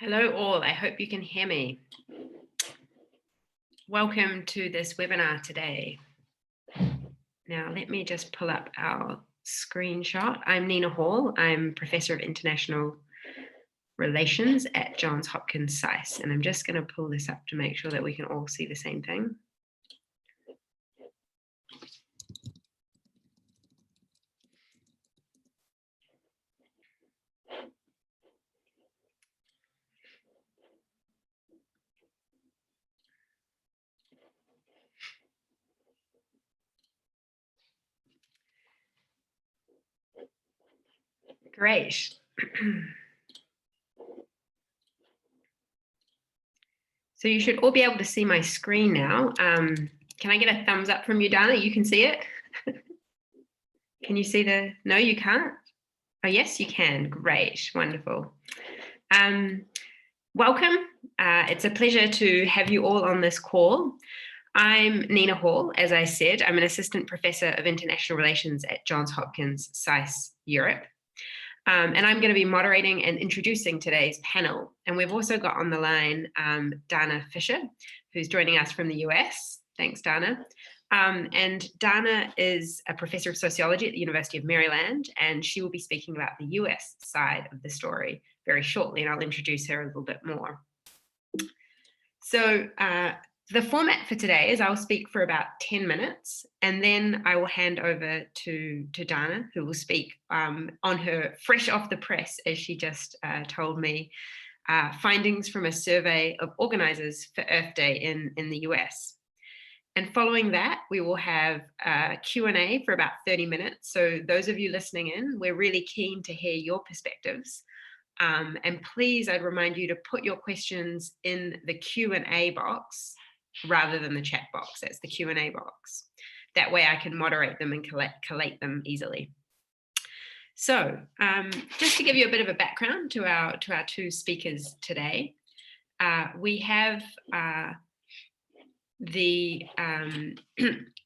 Hello all, I hope you can hear me. Welcome to this webinar today. Now let me just pull up our screenshot. I'm Nina Hall, I'm Professor of International Relations at Johns Hopkins SAIS, and I'm just going to pull this up to make sure that we can all see the same thing. Great. So you should all be able to see my screen now. Can I get a thumbs up from you, Dana? You can see it? Can you see the, no, you can't? Oh, yes, you can. Great, wonderful. Welcome. It's a pleasure to have you all on this call. I'm Nina Hall, as I said. I'm an Assistant Professor of International Relations at Johns Hopkins SAIS Europe. And I'm going to be moderating and introducing today's panel. And we've also got on the line Dana Fisher, who's joining us from the US. Thanks, Dana. And Dana is a professor of sociology at the University of Maryland, and she will be speaking about the US side of the story very shortly, and I'll introduce her a little bit more. So the format for today is I'll speak for about 10 minutes, and then I will hand over to Dana, who will speak on her fresh off the press, as she just told me, findings from a survey of organizers for Earth Day in the US. And following that, we will have a Q&A for about 30 minutes. So those of you listening in, we're really keen to hear your perspectives. And please, I'd remind you to put your questions in the Q&A box rather than the chat box. That's the Q&A box. That way I can moderate them and collate them easily. So just to give you a bit of a background to our two speakers today, we have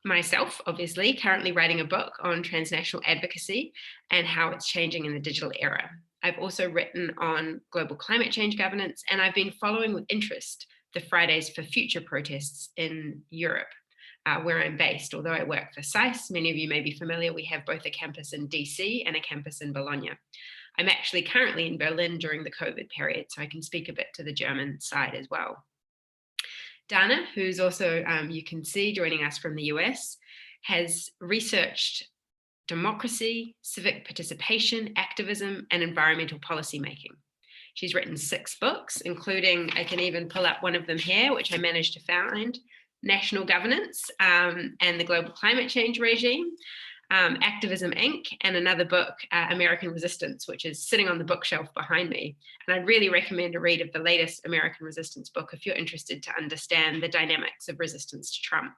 myself, obviously, currently writing a book on transnational advocacy and how it's changing in the digital era. I've also written on global climate change governance, and I've been following with interest the Fridays for Future protests in Europe, where I'm based. Although I work for SAIS, many of you may be familiar, we have both a campus in DC and a campus in Bologna. I'm actually currently in Berlin during the COVID period, so I can speak a bit to the German side as well. Dana, who's also, you can see, joining us from the US, has researched democracy, civic participation, activism, and environmental policymaking. She's written 6 books, including, I can even pull up one of them here, which I managed to find, National Governance and the Global Climate Change Regime, Activism, Inc., and another book, American Resistance, which is sitting on the bookshelf behind me. And I'd really recommend a read of the latest American Resistance book if you're interested to understand the dynamics of resistance to Trump.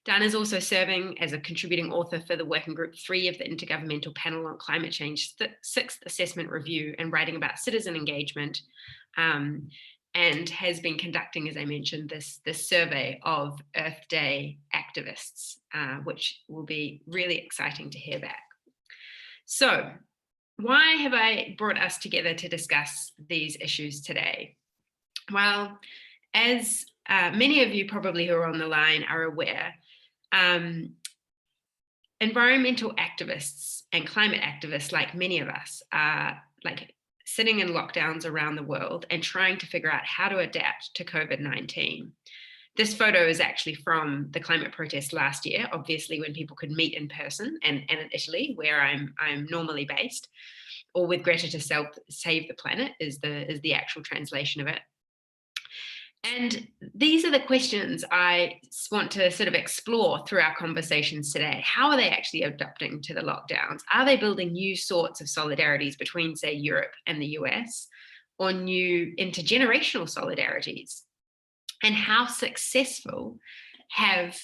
Dana is also serving as a contributing author for the Working Group 3 of the Intergovernmental Panel on Climate Change 6th Assessment Review, and writing about citizen engagement, and has been conducting, as I mentioned, this survey of Earth Day activists, which will be really exciting to hear back. So why have I brought us together to discuss these issues today? Well, as many of you probably who are on the line are aware, environmental activists and climate activists, like many of us, are sitting in lockdowns around the world and trying to figure out how to adapt to COVID-19. This photo is actually from the climate protest last year, obviously when people could meet in person, and in Italy, where I'm normally based, or with Greta to save the planet is the actual translation of it. And these are the questions I want to sort of explore through our conversations today. How are they actually adapting to the lockdowns? Are they building new sorts of solidarities between, say, Europe and the US, or new intergenerational solidarities? And how successful have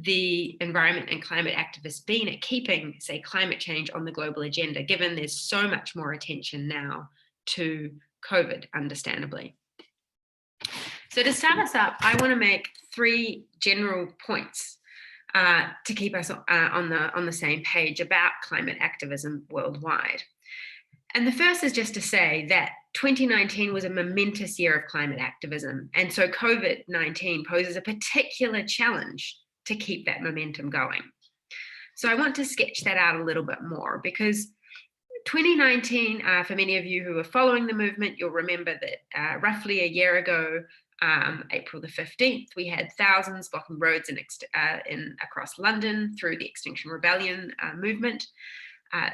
the environment and climate activists been at keeping, say, climate change on the global agenda, given there's so much more attention now to COVID, understandably? So to start us up, I want to make 3 general points to keep us on the same page about climate activism worldwide. And the first is just to say that 2019 was a momentous year of climate activism. And so COVID-19 poses a particular challenge to keep that momentum going. So I want to sketch that out a little bit more, because 2019, for many of you who are following the movement, you'll remember that roughly a year ago, April the 15th, we had thousands blocking roads across London through the Extinction Rebellion movement.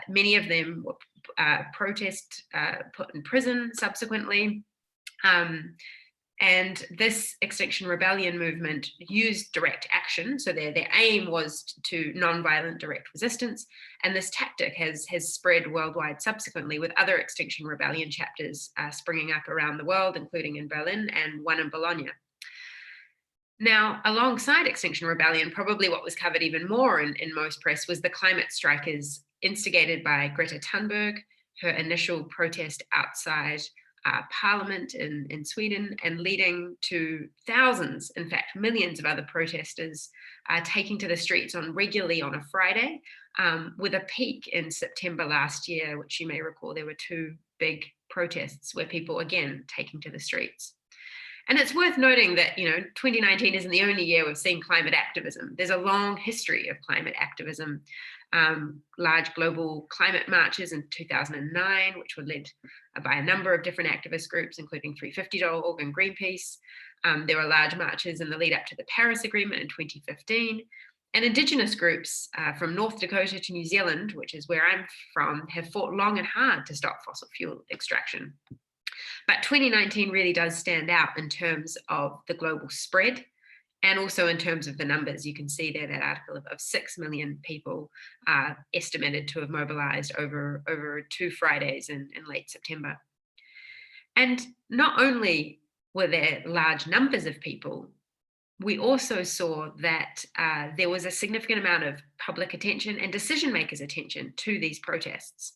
Many of them were put in prison subsequently. And this Extinction Rebellion movement used direct action. So their aim was to non-violent direct resistance. And this tactic has spread worldwide subsequently, with other Extinction Rebellion chapters springing up around the world, including in Berlin and one in Bologna. Now, alongside Extinction Rebellion, probably what was covered even more in most press was the climate strikers instigated by Greta Thunberg, her initial protest outside Parliament in Sweden, and leading to thousands, in fact, millions of other protesters taking to the streets regularly on a Friday, with a peak in September last year, which you may recall there were 2 big protests where people, again, taking to the streets. And it's worth noting that, 2019 isn't the only year we've seen climate activism. There's a long history of climate activism. Large global climate marches in 2009, which were led by a number of different activist groups, including 350.org and Greenpeace. There were large marches in the lead up to the Paris Agreement in 2015. And Indigenous groups from North Dakota to New Zealand, which is where I'm from, have fought long and hard to stop fossil fuel extraction. But 2019 really does stand out in terms of the global spread, and also in terms of the numbers. You can see there that article of 6 million people estimated to have mobilized over 2 Fridays in late September. And not only were there large numbers of people, we also saw that there was a significant amount of public attention and decision makers' attention to these protests.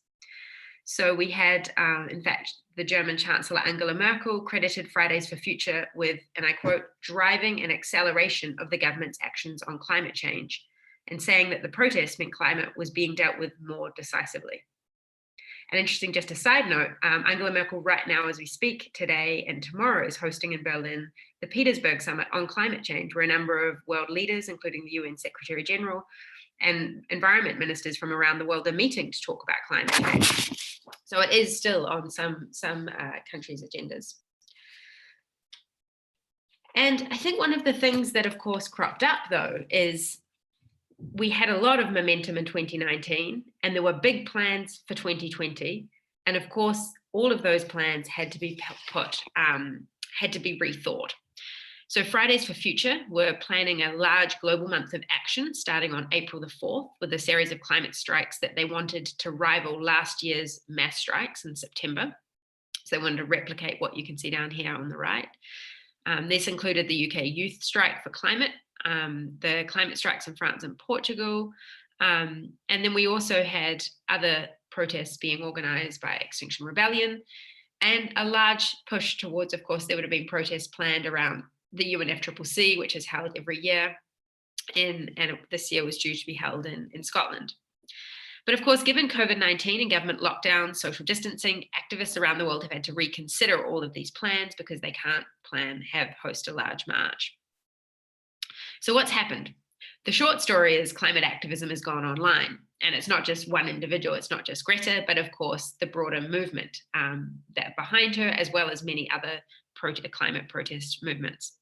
So we had, in fact, the German Chancellor Angela Merkel credited Fridays for Future with, and I quote, driving an acceleration of the government's actions on climate change, and saying that the protest meant climate was being dealt with more decisively. And interesting, just a side note, Angela Merkel right now, as we speak today and tomorrow, is hosting in Berlin the Petersberg Summit on climate change, where a number of world leaders, including the UN Secretary General and environment ministers from around the world, are meeting to talk about climate change. So it is still on some countries' agendas. And I think one of the things that, of course, cropped up, though, is we had a lot of momentum in 2019, and there were big plans for 2020. And of course, all of those plans had to be rethought. So Fridays for Future were planning a large global month of action starting on April the 4th with a series of climate strikes that they wanted to rival last year's mass strikes in September. So they wanted to replicate what you can see down here on the right. This included the UK Youth Strike for Climate, the climate strikes in France and Portugal. And then we also had other protests being organised by Extinction Rebellion, and a large push towards, of course, there would have been protests planned around the UNFCCC, which is held every year, and this year was due to be held in Scotland. But of course, given COVID-19 and government lockdown, social distancing, activists around the world have had to reconsider all of these plans because they can't host a large march. So what's happened? The short story is climate activism has gone online, and it's not just one individual, it's not just Greta, but of course the broader movement that behind her, as well as many other climate protest movements.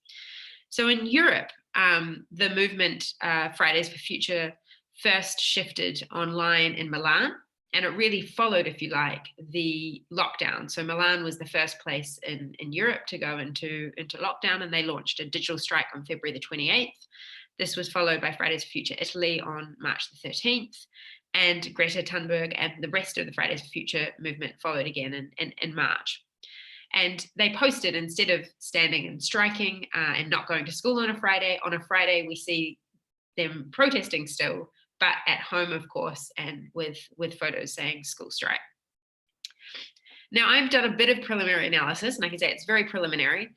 So in Europe, the movement Fridays for Future first shifted online in Milan, and it really followed, if you like, the lockdown. So Milan was the first place in Europe to go into lockdown, and they launched a digital strike on February the 28th. This was followed by Fridays for Future Italy on March the 13th, and Greta Thunberg and the rest of the Fridays for Future movement followed again in March. And they posted, instead of standing and striking and not going to school on a Friday we see them protesting still, but at home, of course, and with photos saying school strike. Now, I've done a bit of preliminary analysis, and I can say it's very preliminary,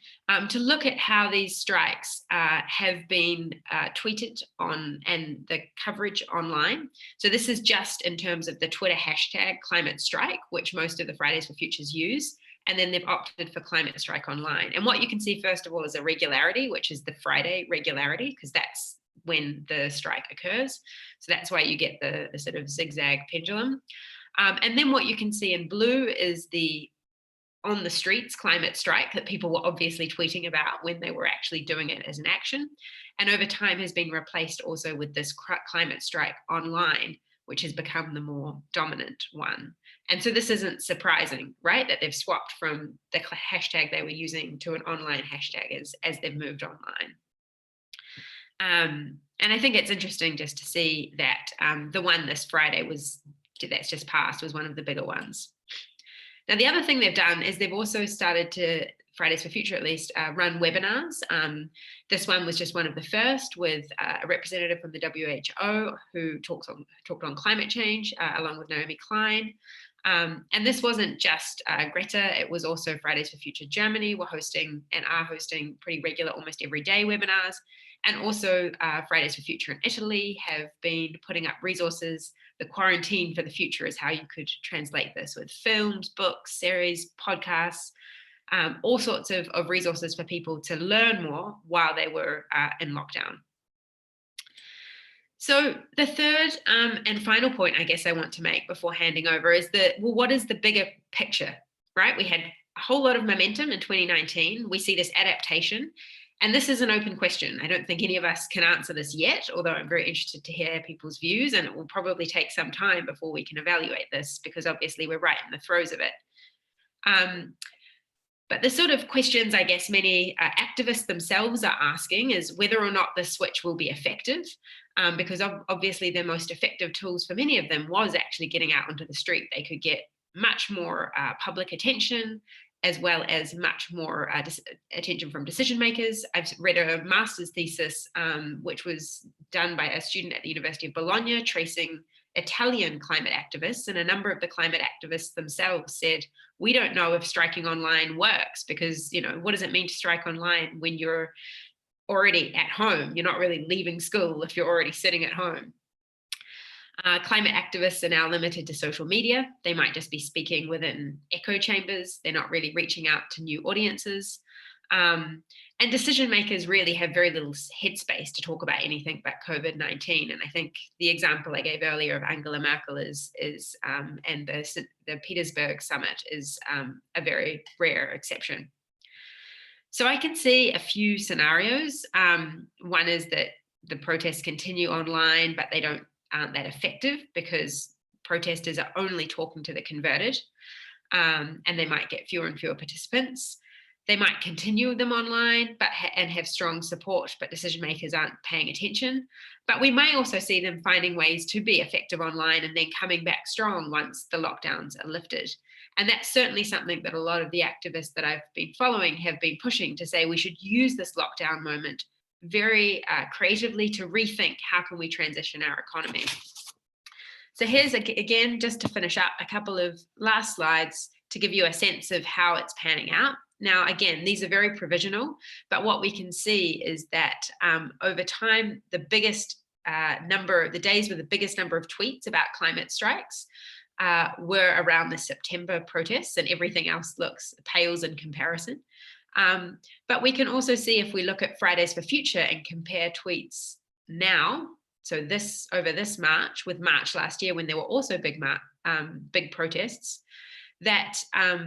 to look at how these strikes have been tweeted on and the coverage online. So this is just in terms of the Twitter hashtag climate strike, which most of the Fridays for Futures use. And then they've opted for climate strike online. And what you can see, first of all, is a regularity, which is the Friday regularity, because that's when the strike occurs. So that's why you get the sort of zigzag pendulum. And then what you can see in blue is the on the streets climate strike that people were obviously tweeting about when they were actually doing it as an action. And over time has been replaced also with this climate strike online, which has become the more dominant one. And so this isn't surprising, right? That they've swapped from the hashtag they were using to an online hashtag as they've moved online. And I think it's interesting just to see that the one this Friday that's just passed was one of the bigger ones. Now, the other thing they've done is they've also started to, Fridays for Future at least, run webinars. This one was just one of the first with a representative from the WHO who talked on climate change along with Naomi Klein. And this wasn't just Greta, it was also Fridays for Future Germany were hosting and are hosting pretty regular, almost every day webinars. And also Fridays for Future in Italy have been putting up resources. The quarantine for the future is how you could translate this, with films, books, series, podcasts, all sorts of resources for people to learn more while they were in lockdown. So the third and final point I guess I want to make before handing over is that, well, what is the bigger picture, right? We had a whole lot of momentum in 2019. We see this adaptation. And this is an open question. I don't think any of us can answer this yet, although I'm very interested to hear people's views, and it will probably take some time before we can evaluate this, because obviously we're right in the throes of it. But the sort of questions I guess many activists themselves are asking is whether or not the switch will be effective, because obviously the most effective tools for many of them was actually getting out onto the street. They could get much more public attention, as well as much more attention from decision makers. I've read a master's thesis, which was done by a student at the University of Bologna, tracing Italian climate activists, and a number of the climate activists themselves said, we don't know if striking online works, because, you know, what does it mean to strike online when you're already at home? You're not really leaving school if you're already sitting at home. Climate activists are now limited to social media. They might just be speaking within echo chambers. They're not really reaching out to new audiences. And decision makers really have very little headspace to talk about anything but COVID-19. And I think the example I gave earlier of Angela Merkel and the Petersburg summit is a very rare exception. So I can see a few scenarios. One is that the protests continue online, but they aren't that effective because protesters are only talking to the converted, and they might get fewer and fewer participants. They might continue them online and have strong support, but decision makers aren't paying attention. But we may also see them finding ways to be effective online and then coming back strong once the lockdowns are lifted. And that's certainly something that a lot of the activists that I've been following have been pushing, to say we should use this lockdown moment very creatively to rethink how can we transition our economy. So here's, again, just to finish up, a couple of last slides to give you a sense of how it's panning out. Now, again, these are very provisional, but what we can see is that over time, the days with the biggest number of tweets about climate strikes were around the September protests, and everything else pales in comparison. But we can also see, if we look at Fridays for Future and compare tweets now, so over this March with March last year when there were also big protests, that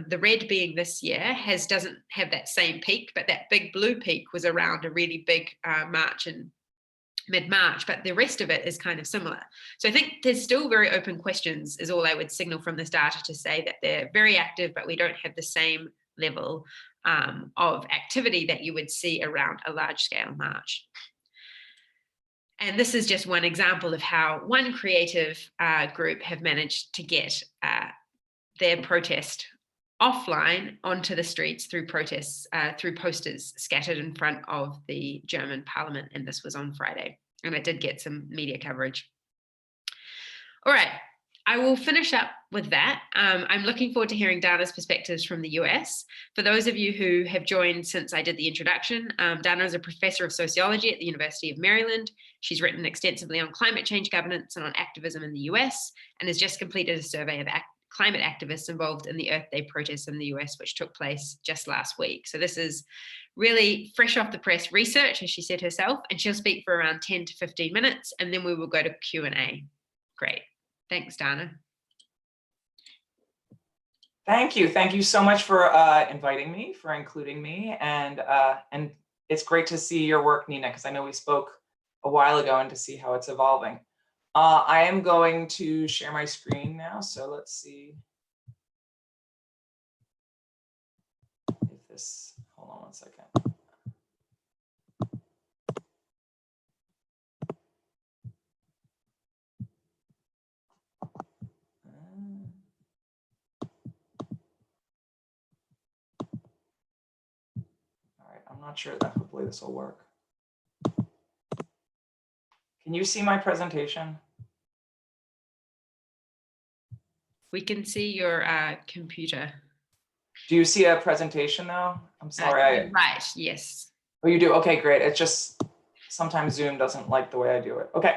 the red being this year doesn't have that same peak, but that big blue peak was around a really big March in mid-March, but the rest of it is kind of similar. So I think there's still very open questions, is all I would signal from this data, to say that they're very active, but we don't have the same level of activity that you would see around a large-scale march. And this is just one example of how one creative group have managed to get their protest offline onto the streets through protests, through posters scattered in front of the German parliament. And this was on Friday, and it did get some media coverage. All right, I will finish up with that. I'm looking forward to hearing Dana's perspectives from the US. For those of you who have joined since I did the introduction, Dana is a professor of sociology at the University of Maryland. She's written extensively on climate change governance and on activism in the US, and has just completed a survey of climate activists involved in the Earth Day protests in the US, which took place just last week. So this is really fresh off the press research, as she said herself, and she'll speak for around 10 to 15 minutes, and then we will go to Q&A. Great. Thanks, Dana. Thank you. Thank you so much for inviting me, for including me. And it's great to see your work, Nina, because I know we spoke a while ago, and to see how it's evolving. I am going to share my screen now. So let's see if this, hold on one second. I'm not sure that hopefully this will work. Can you see my presentation? We can see your computer. Do you see a presentation though? I'm sorry. Right, yes. Oh, you do? Okay, great. It's just sometimes Zoom doesn't like the way I do it. Okay.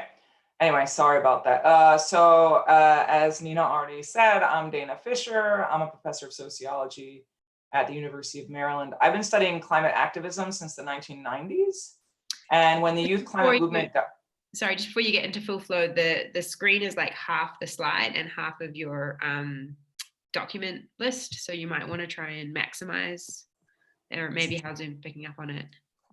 Anyway, sorry about that. As Nina already said, I'm Dana Fisher. I'm a professor of sociology at the University of Maryland. I've been studying climate activism since the 1990s. And when the youth climate movement sorry, just before you get into full flow, the screen is like half the slide and half of your document list. So you might want to try and maximize, or maybe how Zoom's picking up on it.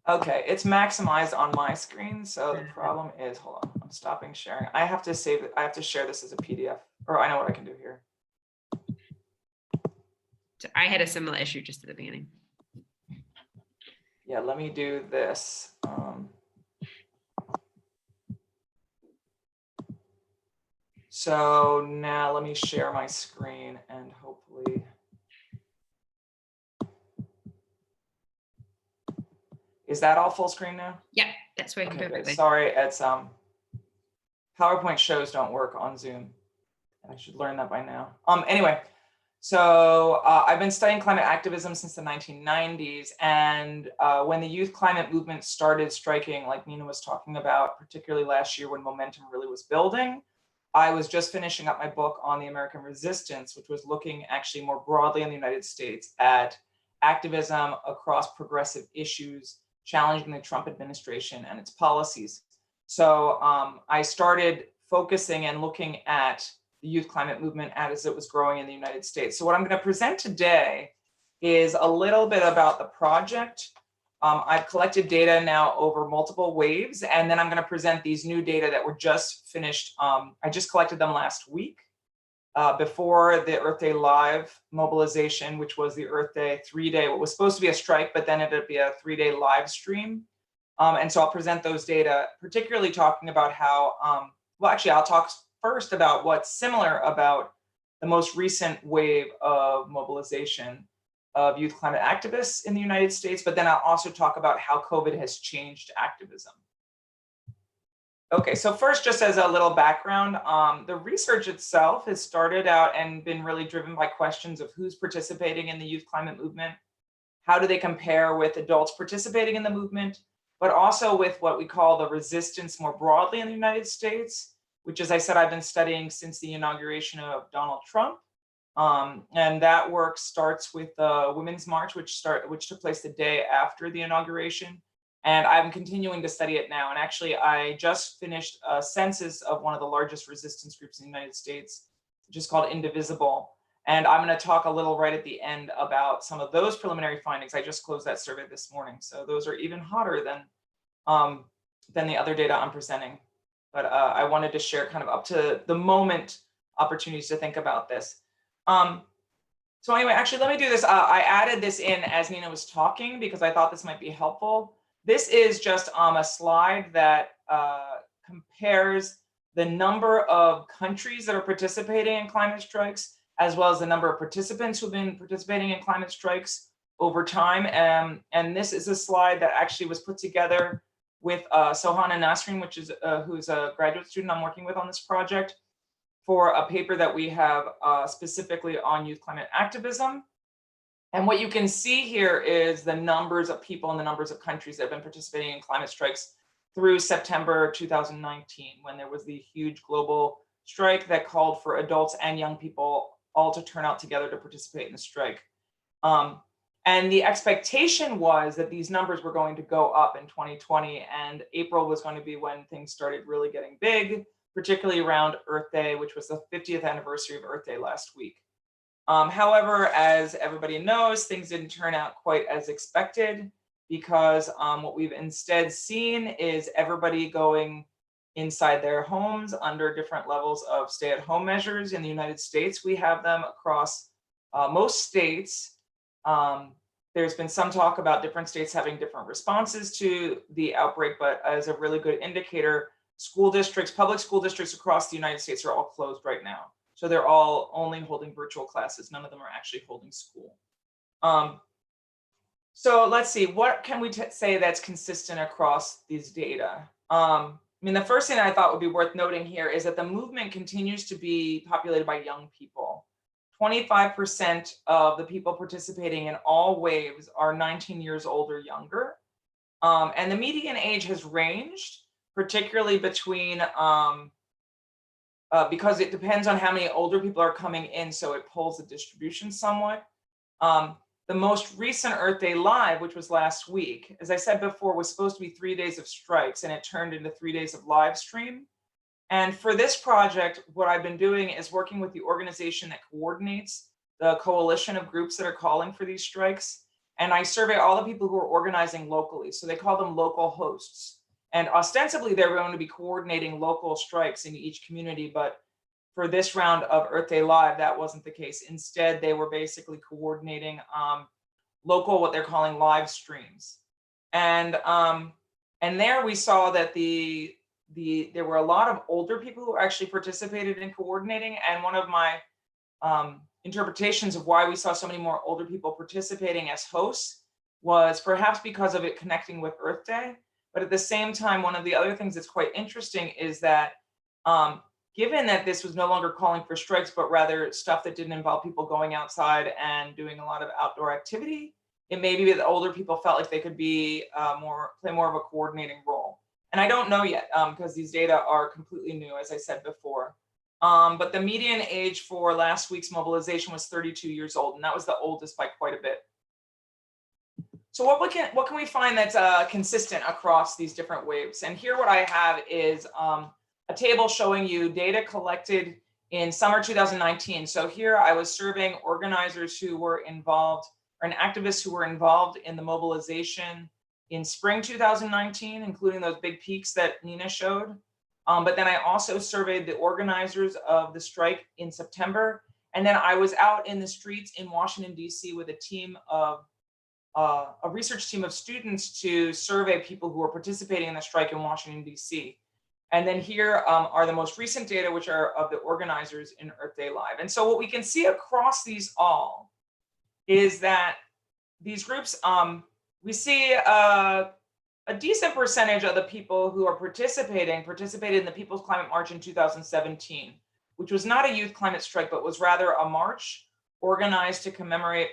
Okay, it's maximized on my screen. So the problem is, hold on, I'm stopping sharing. I have to save it. I have to share this as a PDF, or I know what I can do here. So I had a similar issue just at the beginning. Yeah, let me do this. So now let me share my screen and hopefully. Is that all full screen now? Yeah, that's working perfectly. Good. Sorry, it's PowerPoint shows don't work on Zoom. I should learn that by now. Anyway, so I've been studying climate activism since the 1990s, and when the youth climate movement started striking, like Nina was talking about, particularly last year when momentum really was building, I was just finishing up my book on the American resistance, which was looking actually more broadly in the United States at activism across progressive issues, challenging the Trump administration and its policies. So I started focusing and looking at the youth climate movement as it was growing in the United States. So what I'm going to present today is a little bit about the project. I've collected data now over multiple waves, and then I'm going to present these new data that were just finished. I just collected them last week before the Earth Day Live mobilization, which was the Earth Day 3-day, what was supposed to be a strike, but then it'd be a 3-day live stream. And so I'll present those data, particularly talking about how, well, actually, I'll talk first about what's similar about the most recent wave of mobilization of youth climate activists in the United States, but then I'll also talk about how COVID has changed activism. Okay, so first, just as a little background, the research itself has started out and been really driven by questions of who's participating in the youth climate movement, how do they compare with adults participating in the movement, but also with what we call the resistance more broadly in the United States, which, as I said, I've been studying since the inauguration of Donald Trump. And that work starts with the Women's March, which took place the day after the inauguration. And I'm continuing to study it now. And actually, I just finished a census of one of the largest resistance groups in the United States, which is called Indivisible. And I'm going to talk a little right at the end about some of those preliminary findings. I just closed that survey this morning. So those are even hotter than the other data I'm presenting. But I wanted to share kind of up to the moment opportunities to think about this. So anyway, actually, let me do this. I added this in as Nina was talking because I thought this might be helpful. This is just a slide that compares the number of countries that are participating in climate strikes, as well as the number of participants who've been participating in climate strikes over time. And this is a slide that actually was put together with Sohana Nasreen, who's a graduate student I'm working with on this project, for a paper that we have specifically on youth climate activism. And what you can see here is the numbers of people and the numbers of countries that have been participating in climate strikes through September 2019, when there was the huge global strike that called for adults and young people all to turn out together to participate in the strike. And the expectation was that these numbers were going to go up in 2020, and April was going to be when things started really getting big, particularly around Earth Day, which was the 50th anniversary of Earth Day last week. However, as everybody knows, things didn't turn out quite as expected, because what we've instead seen is everybody going inside their homes under different levels of stay-at-home measures. In the United States, we have them across most states. There's been some talk about different states having different responses to the outbreak, but as a really good indicator, school districts, public school districts across the United States are all closed right now. So they're all only holding virtual classes. None of them are actually holding school. So let's see, what can we say that's consistent across these data? I mean, the first thing I thought would be worth noting here is that the movement continues to be populated by young people. 25% of the people participating in all waves are 19 years old or younger. And the median age has ranged, particularly between, because it depends on how many older people are coming in, so it pulls the distribution somewhat. The most recent Earth Day Live, which was last week, as I said before, was supposed to be 3 days of strikes, and it turned into 3 days of live stream. And for this project, what I've been doing is working with the organization that coordinates the coalition of groups that are calling for these strikes. And I survey all the people who are organizing locally. So they call them local hosts. And ostensibly, they're going to be coordinating local strikes in each community. But for this round of Earth Day Live, that wasn't the case. Instead, they were basically coordinating local, what they're calling live streams. And there we saw that there were a lot of older people who actually participated in coordinating. And one of my interpretations of why we saw so many more older people participating as hosts was perhaps because of it connecting with Earth Day. But at the same time, one of the other things that's quite interesting is that given that this was no longer calling for strikes, but rather stuff that didn't involve people going outside and doing a lot of outdoor activity, it may be that older people felt like they could be play more of a coordinating role. And I don't know yet, because these data are completely new, as I said before. But the median age for last week's mobilization was 32 years old, and that was the oldest by quite a bit. So what can we find that's consistent across these different waves? And here what I have is a table showing you data collected in summer 2019. So here I was surveying organizers who were involved, or activists who were involved in the mobilization in spring 2019, including those big peaks that Nina showed. But then I also surveyed the organizers of the strike in September. And then I was out in the streets in Washington, D.C. with a team of, a research team of students to survey people who were participating in the strike in Washington, D.C. And then here are the most recent data, which are of the organizers in Earth Day Live. And so what we can see across these all is that these groups, we see a decent percentage of the people who are participated in the People's Climate March in 2017, which was not a youth climate strike, but was rather a march organized to commemorate,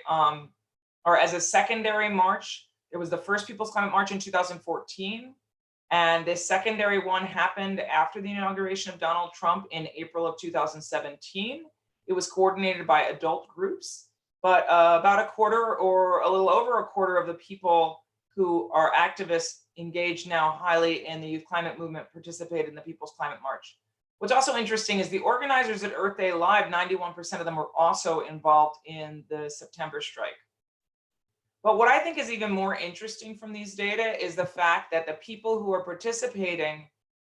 or as a secondary march. There was the first People's Climate March in 2014. And this secondary one happened after the inauguration of Donald Trump in April of 2017. It was coordinated by adult groups, but about a quarter or a little over a quarter of the people who are activists engaged now highly in the youth climate movement participated in the People's Climate March. What's also interesting is the organizers at Earth Day Live, 91% of them were also involved in the September strike. But what I think is even more interesting from these data is the fact that the people who are participating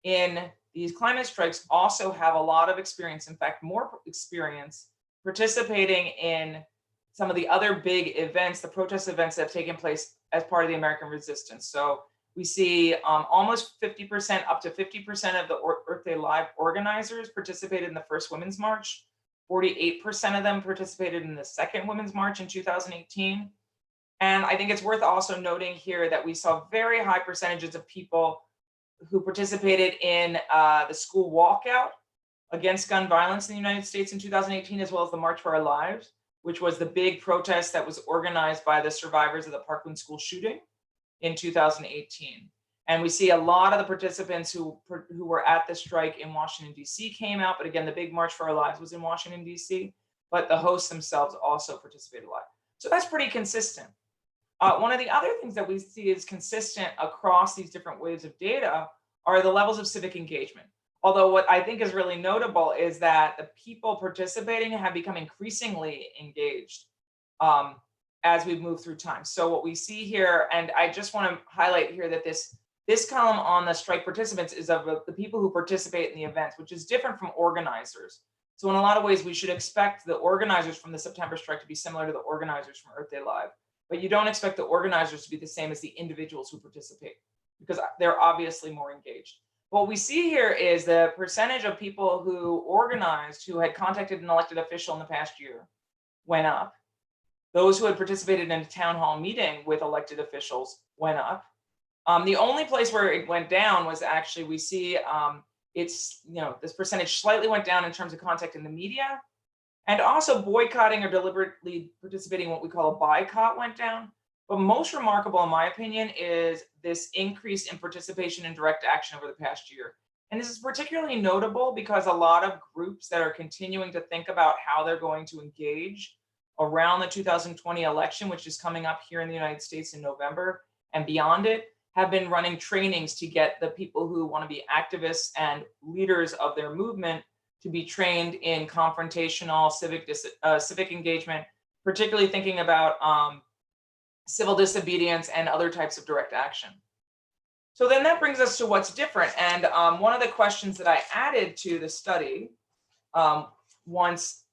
in these climate strikes also have a lot of experience, in fact, more experience participating in some of the other big events, the protest events that have taken place as part of the American resistance. So we see almost 50%, up to 50% of the Earth Day Live organizers participated in the first Women's March. 48% of them participated in the second Women's March in 2018. And I think it's worth also noting here that we saw very high percentages of people who participated in the school walkout against gun violence in the United States in 2018, as well as the March for Our Lives, which was the big protest that was organized by the survivors of the Parkland school shooting in 2018. And we see a lot of the participants who were at the strike in Washington, D.C. came out. But again, the big March for Our Lives was in Washington, D.C., but the hosts themselves also participated a lot. So that's pretty consistent. One of the other things that we see is consistent across these different waves of data are the levels of civic engagement. Although what I think is really notable is that the people participating have become increasingly engaged as we've moved through time. So what we see here, and I just want to highlight here that this column on the strike participants is of the people who participate in the events, which is different from organizers. So in a lot of ways, we should expect the organizers from the September strike to be similar to the organizers from Earth Day Live, but you don't expect the organizers to be the same as the individuals who participate, because they're obviously more engaged. What we see here is the percentage of people who organized, who had contacted an elected official in the past year, went up. Those who had participated in a town hall meeting with elected officials went up. The only place where it went down was actually, we see this percentage slightly went down in terms of contact in the media, and also boycotting or deliberately participating in what we call a boycott went down. But most remarkable, in my opinion, is this increase in participation in direct action over the past year. And this is particularly notable because a lot of groups that are continuing to think about how they're going to engage around the 2020 election, which is coming up here in the United States in November and beyond it, have been running trainings to get the people who want to be activists and leaders of their movement to be trained in confrontational civic engagement, particularly thinking about civil disobedience and other types of direct action. So then that brings us to what's different. And one of the questions that I added to the study, once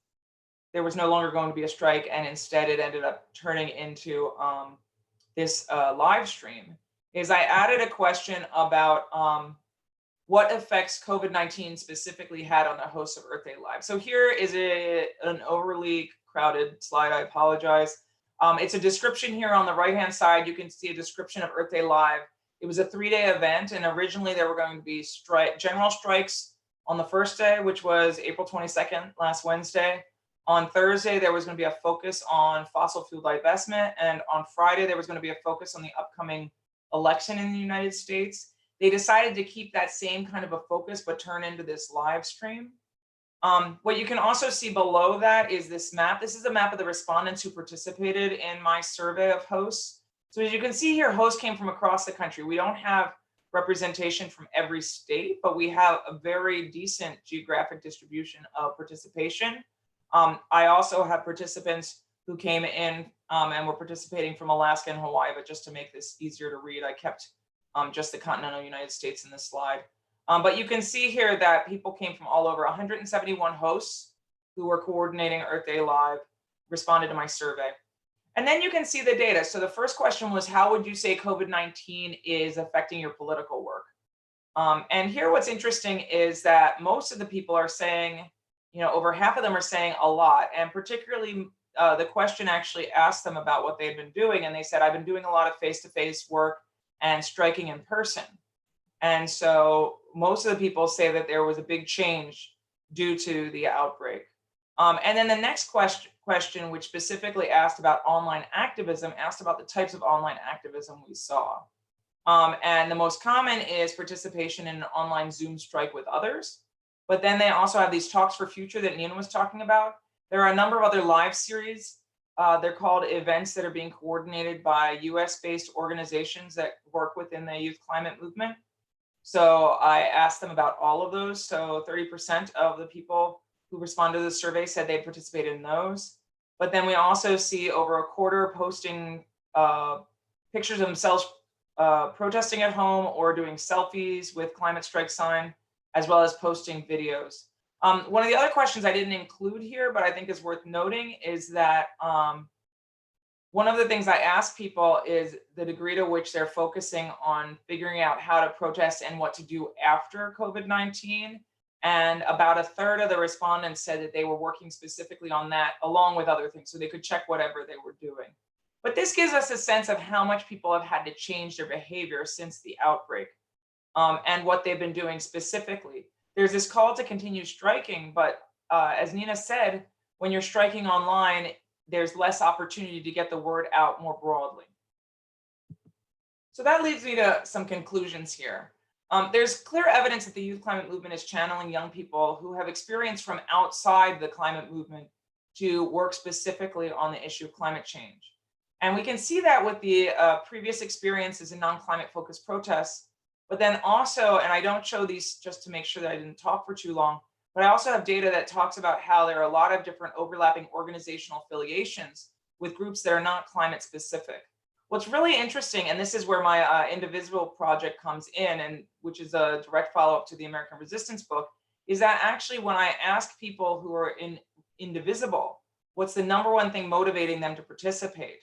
there was no longer going to be a strike and instead it ended up turning into this live stream, is I added a question about what effects COVID-19 specifically had on the hosts of Earth Day Live. So here is an overly crowded slide, I apologize. It's a description here on the right-hand side. You can see a description of Earth Day Live. It was a 3-day event, and originally there were going to be general strikes on the first day, which was April 22nd, last Wednesday. On Thursday, there was going to be a focus on fossil fuel divestment, and on Friday, there was going to be a focus on the upcoming election in the United States. They decided to keep that same kind of a focus, but turn into this live stream. What you can also see below that is this map. This is a map of the respondents who participated in my survey of hosts. So as you can see here, hosts came from across the country. We don't have representation from every state, but we have a very decent geographic distribution of participation. I also have participants who came in and were participating from Alaska and Hawaii, but just to make this easier to read, I kept just the continental United States in this slide. But you can see here that people came from all over. 171 hosts who were coordinating Earth Day Live responded to my survey. And then you can see the data. So the first question was, how would you say COVID-19 is affecting your political work? And here what's interesting is that most of the people are saying, over half of them are saying a lot. And particularly the question actually asked them about what they've been doing. And they said, I've been doing a lot of face-to-face work and striking in person. And so most of the people say that there was a big change due to the outbreak. And then the next question, which specifically asked about online activism, asked about the types of online activism we saw. And the most common is participation in an online Zoom strike with others. But then they also have these talks for future that Nina was talking about. There are a number of other live series. They're called events that are being coordinated by US-based organizations that work within the youth climate movement. So I asked them about all of those. So 30% of the people who responded to the survey said they participated in those. But then we also see over a quarter posting pictures of themselves protesting at home or doing selfies with climate strike sign, as well as posting videos. One of the other questions I didn't include here, but I think is worth noting, is that one of the things I ask people is the degree to which they're focusing on figuring out how to protest and what to do after COVID-19. And about a third of the respondents said that they were working specifically on that, along with other things, so they could check whatever they were doing. But this gives us a sense of how much people have had to change their behavior since the outbreak and what they've been doing specifically. there's this call to continue striking, but as Nina said, when you're striking online, there's less opportunity to get the word out more broadly. So that leads me to some conclusions here. There's clear evidence that the youth climate movement is channeling young people who have experience from outside the climate movement to work specifically on the issue of climate change. And we can see that with the previous experiences in non-climate focused protests, but then also, and I don't show these just to make sure that I didn't talk for too long, but I also have data that talks about how there are a lot of different overlapping organizational affiliations with groups that are not climate specific. What's really interesting, and this is where my Indivisible project comes in, and which is a direct follow-up to the American Resistance book, is that actually when I ask people who are in Indivisible, what's the number one thing motivating them to participate?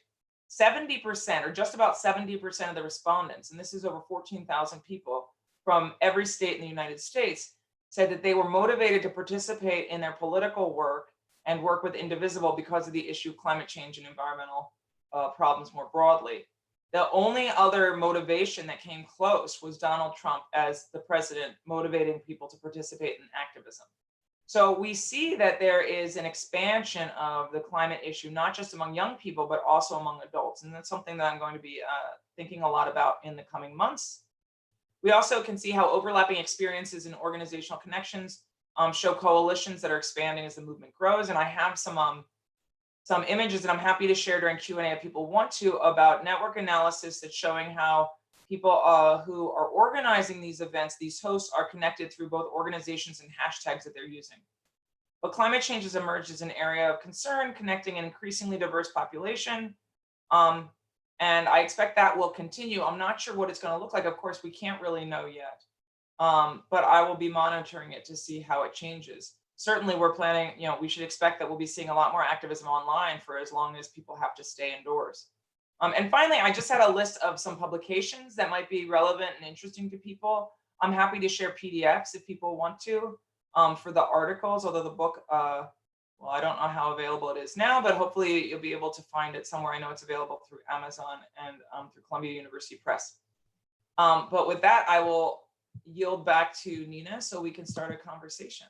70%, or just about 70% of the respondents, and this is over 14,000 people from every state in the United States, said that they were motivated to participate in their political work and work with Indivisible because of the issue of climate change and environmental problems more broadly. The only other motivation that came close was Donald Trump as the president motivating people to participate in activism. So we see that there is an expansion of the climate issue, not just among young people, but also among adults. And that's something that I'm going to be thinking a lot about in the coming months. We also can see how overlapping experiences and organizational connections show coalitions that are expanding as the movement grows. And I have some images that I'm happy to share during Q&A if people want to, about network analysis that's showing how people who are organizing these events, these hosts, are connected through both organizations and hashtags that they're using. But climate change has emerged as an area of concern, connecting an increasingly diverse population. And I expect that will continue. I'm not sure what it's going to look like. Of course, we can't really know yet. But I will be monitoring it to see how it changes. Certainly we're planning, we should expect that we'll be seeing a lot more activism online for as long as people have to stay indoors. And finally, I just had a list of some publications that might be relevant and interesting to people. I'm happy to share PDFs if people want to for the articles, although the book, well, I don't know how available it is now, but hopefully you'll be able to find it somewhere. I know it's available through Amazon and through Columbia University Press. But with that, I will yield back to Nina so we can start a conversation.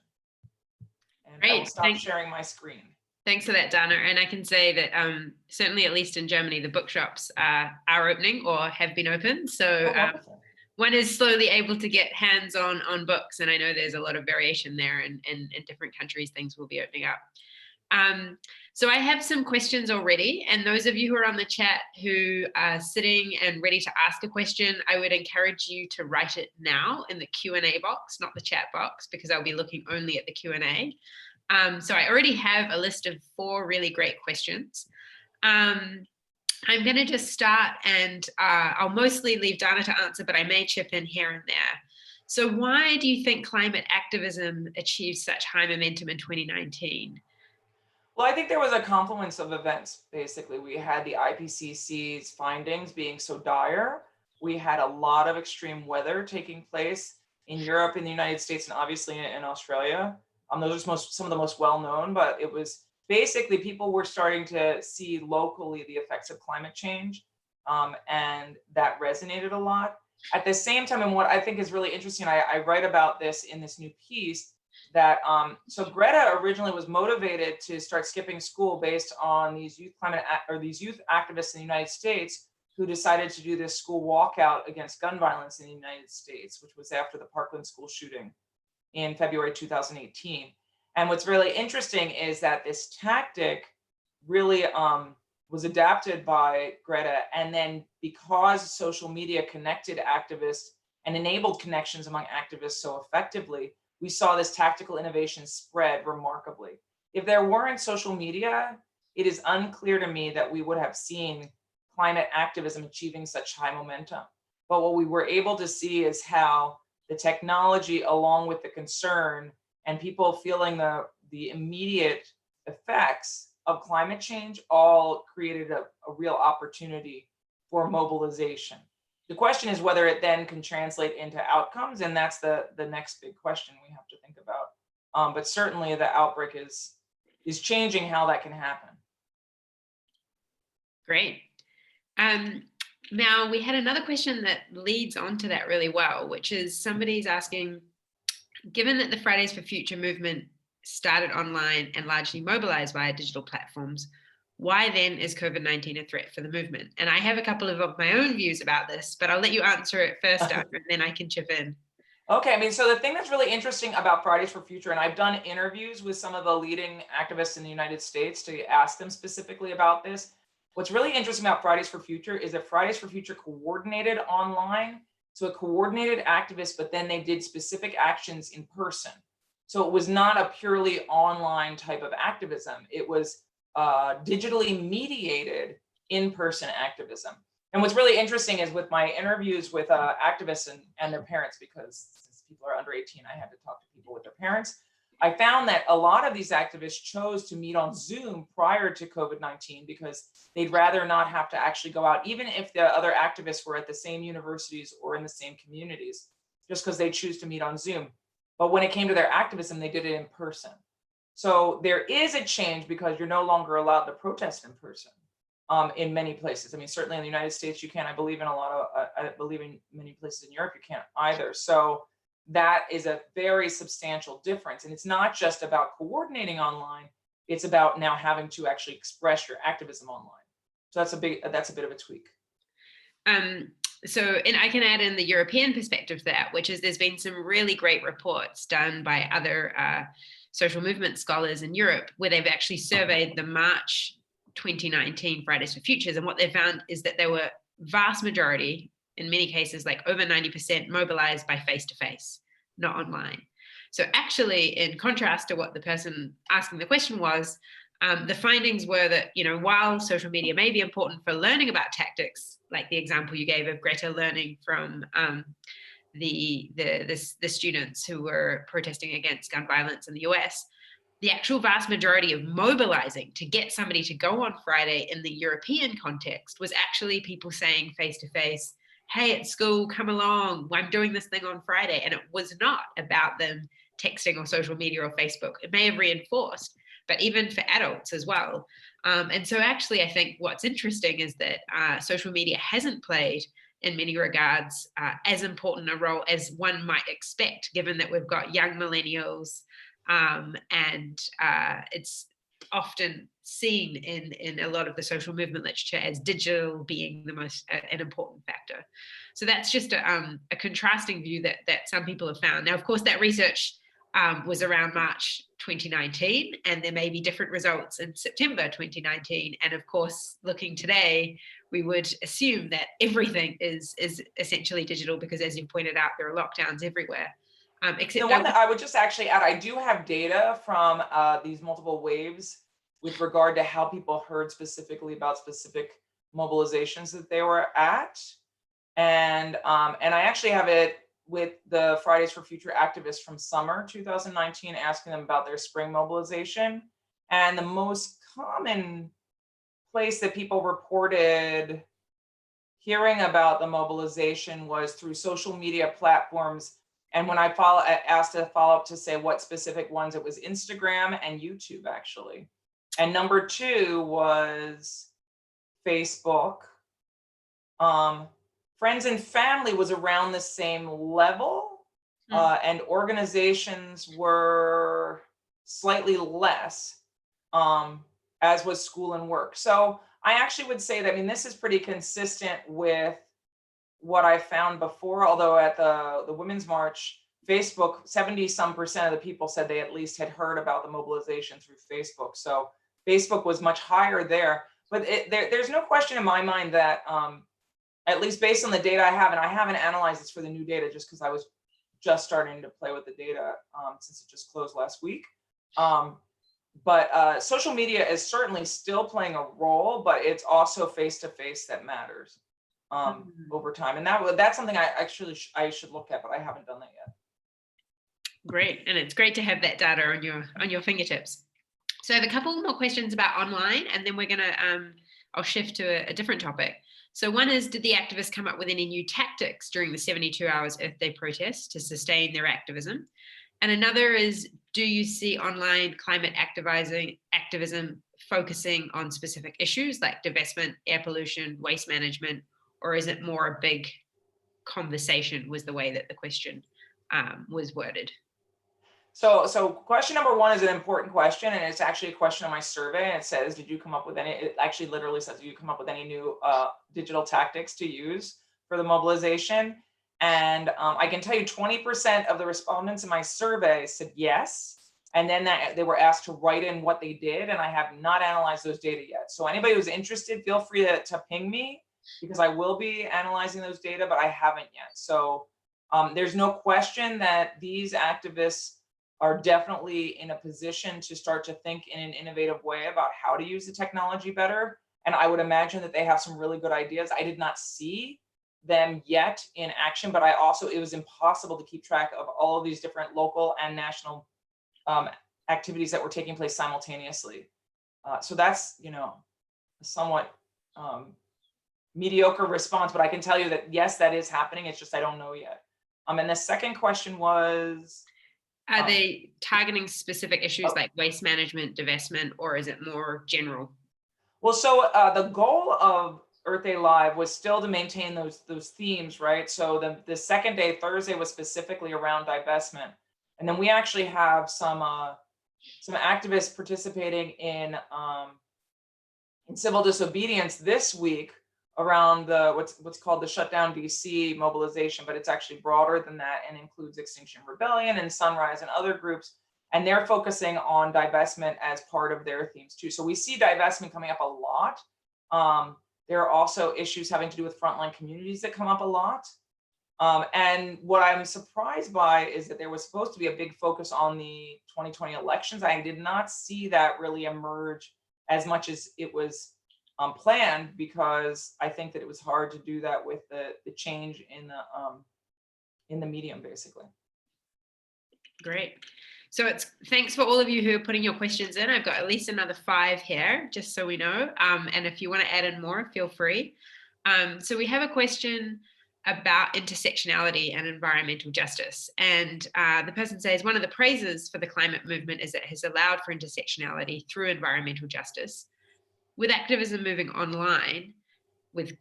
And I will stop sharing my screen. Thanks for that, Dana. And I can say that certainly, at least in Germany, the bookshops are opening or have been open. So one is slowly able to get hands on books. And I know there's a lot of variation there, and in different countries, things will be opening up. So I have some questions already. And those of you who are on the chat who are sitting and ready to ask a question, I would encourage you to write it now in the Q&A box, not the chat box, because I'll be looking only at the Q&A. So I already have a list of 4 really great questions. I'm going to just start, and I'll mostly leave Dana to answer, but I may chip in here and there. So why do you think climate activism achieved such high momentum in 2019? Well, I think there was a confluence of events, basically. We had the IPCC's findings being so dire. We had a lot of extreme weather taking place in Europe, in the United States, and obviously in Australia. Those are some of the most well-known, but it was basically people were starting to see locally the effects of climate change, and that resonated a lot. At the same time, and what I think is really interesting, I write about this in this new piece, that so Greta originally was motivated to start skipping school based on these youth activists in the United States who decided to do this school walkout against gun violence in the United States, which was after the Parkland school shooting in February 2018. And what's really interesting is that this tactic really was adapted by Greta. And then because social media connected activists and enabled connections among activists so effectively, we saw this tactical innovation spread remarkably. If there weren't social media, it is unclear to me that we would have seen climate activism achieving such high momentum. But what we were able to see is how the technology, along with the concern and people feeling the immediate effects of climate change, all created a real opportunity for mobilization. The question is whether it then can translate into outcomes, and that's the next big question we have to think about. But certainly the outbreak is changing how that can happen. Great. Now we had another question that leads on to that really well, which is somebody's asking, Given that the Fridays for Future movement started online and largely mobilized via digital platforms, why then is COVID-19 a threat for the movement? And I have a couple of my own views about this, but I'll let you answer it first, Dana, and then I can chip in. Okay, I mean, so the thing that's really interesting about Fridays for Future, and I've done interviews with some of the leading activists in the United States to ask them specifically about this. What's really interesting about Fridays for Future is that Fridays for Future coordinated online. So it coordinated activists, but then they did specific actions in person. So it was not a purely online type of activism. It was digitally mediated in-person activism. And what's really interesting is with my interviews with activists and their parents, because since people are under 18, I had to talk to people with their parents. I found that a lot of these activists chose to meet on Zoom prior to COVID-19 because they'd rather not have to actually go out, even if the other activists were at the same universities or in the same communities, just because they choose to meet on Zoom. But when it came to their activism, they did it in person. So there is a change because you're no longer allowed to protest in person. In many places. I mean, certainly in the United States, you can. I believe in I believe in many places in Europe, you can't either. So that is a very substantial difference. And it's not just about coordinating online, it's about now having to actually express your activism online. So that's a bit of a tweak. So, and I can add in the European perspective to that, which is there's been some really great reports done by other social movement scholars in Europe, where they've actually surveyed the March 2019 Fridays for Futures. And what they found is that there were vast majority, in many cases, like over 90% mobilized by face-to-face, not online. So actually, in contrast to what the person asking the question was, the findings were that, while social media may be important for learning about tactics, like the example you gave of Greta learning from the students who were protesting against gun violence in the US, the actual vast majority of mobilizing to get somebody to go on Friday in the European context was actually people saying face-to-face, hey, at school, come along, I'm doing this thing on Friday. And it was not about them texting or social media or Facebook. It may have reinforced, but even for adults as well. And so actually, I think what's interesting is that social media hasn't played in many regards as important a role as one might expect, given that we've got young millennials, and it's often seen in a lot of the social movement literature as digital being the most an important factor. So that's just a contrasting view that some people have found. Now, of course, that research was around March 2019, and there may be different results in September 2019. And of course, looking today, we would assume that everything is essentially digital because, as you pointed out, there are lockdowns everywhere. The one that I would just actually add, I do have data from these multiple waves with regard to how people heard specifically about specific mobilizations that they were at. And I actually have it with the Fridays for Future activists from summer 2019, asking them about their spring mobilization. And the most common place that people reported hearing about the mobilization was through social media platforms. And when I asked to follow up to say what specific ones, it was Instagram and YouTube, actually. And number 2 was Facebook. Friends and family was around the same level, and organizations were slightly less, as was school and work. So I actually would say that, I mean, this is pretty consistent with what I found before, although at the Women's March, Facebook, 70-some% of the people said they at least had heard about the mobilization through Facebook. So Facebook was much higher there. But there's no question in my mind that, at least based on the data I have, and I haven't analyzed this for the new data just because I was just starting to play with the data since it just closed last week. But social media is certainly still playing a role, but it's also face-to-face that matters over time. And that's something I should look at, but I haven't done that yet. Great, and it's great to have that data on your fingertips. So I have a couple more questions about online, and then we're gonna I'll shift to a different topic. So one is, did the activists come up with any new tactics during the 72 hours Earth Day protest to sustain their activism? And another is, do you see online climate activism focusing on specific issues like divestment, air pollution, waste management, or is it more a big conversation, was the way that the question was worded? So question number one is an important question, and it's actually a question on my survey. And it says, did you come up with any, it actually literally says, did you come up with any new digital tactics to use for the mobilization? And I can tell you 20% of the respondents in my survey said yes. And then they were asked to write in what they did, and I have not analyzed those data yet. So anybody who's interested, feel free to ping me, because I will be analyzing those data, but I haven't yet. So there's no question that these activists are definitely in a position to start to think in an innovative way about how to use the technology better. And I would imagine that they have some really good ideas. I did not see them yet in action, but it was impossible to keep track of all of these different local and national activities that were taking place simultaneously. So that's, a somewhat mediocre response, but I can tell you that yes, that is happening. It's just I don't know yet. And the second question was, are they targeting specific issues like waste management, divestment, or is it more general? Well, so the goal of Earth Day Live was still to maintain those themes, right? So the second day, Thursday, was specifically around divestment, and then we actually have some activists participating in civil disobedience this week around the what's called the Shutdown DC mobilization, but it's actually broader than that and includes Extinction Rebellion and Sunrise and other groups, and they're focusing on divestment as part of their themes too. So we see divestment coming up a lot. There are also issues having to do with frontline communities that come up a lot. And what I'm surprised by is that there was supposed to be a big focus on the 2020 elections. I did not see that really emerge as much as it was planned, because I think that it was hard to do that with the change in the medium, basically. Great. So thanks for all of you who are putting your questions in. I've got at least another 5 here, just so we know. And if you want to add in more, feel free. So we have a question about intersectionality and environmental justice. And the person says, one of the praises for the climate movement is that it has allowed for intersectionality through environmental justice. With activism moving online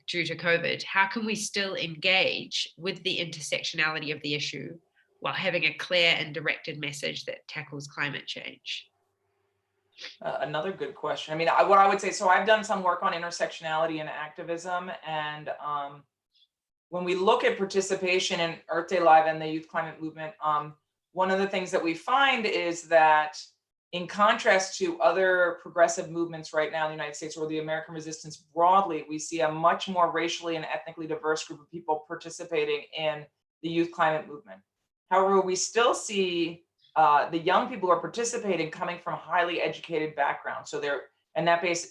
due to COVID, how can we still engage with the intersectionality of the issue while having a clear and directed message that tackles climate change? Another good question. I mean, what I would say, so I've done some work on intersectionality and activism, and when we look at participation in Earth Day Live and the youth climate movement, one of the things that we find is that, in contrast to other progressive movements right now in the United States or the American resistance broadly, we see a much more racially and ethnically diverse group of people participating in the youth climate movement. However, we still see the young people who are participating coming from highly educated backgrounds. So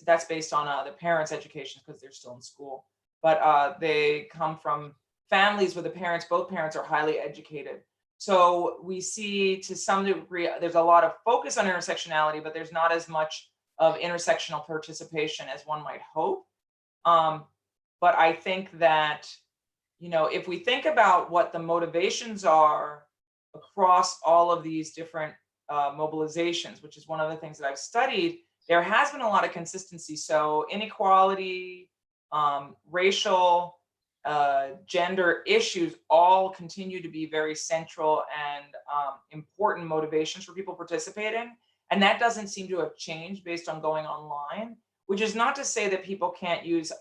that's based on the parents' education, because they're still in school. But they come from families where both parents are highly educated. So we see, to some degree, there's a lot of focus on intersectionality, but there's not as much of intersectional participation as one might hope. But I think that, if we think about what the motivations are across all of these different mobilizations, which is one of the things that I've studied, there has been a lot of consistency. So inequality, racial, gender issues all continue to be very central and important motivations for people participating. And that doesn't seem to have changed based on going online, which is not to say that people can't use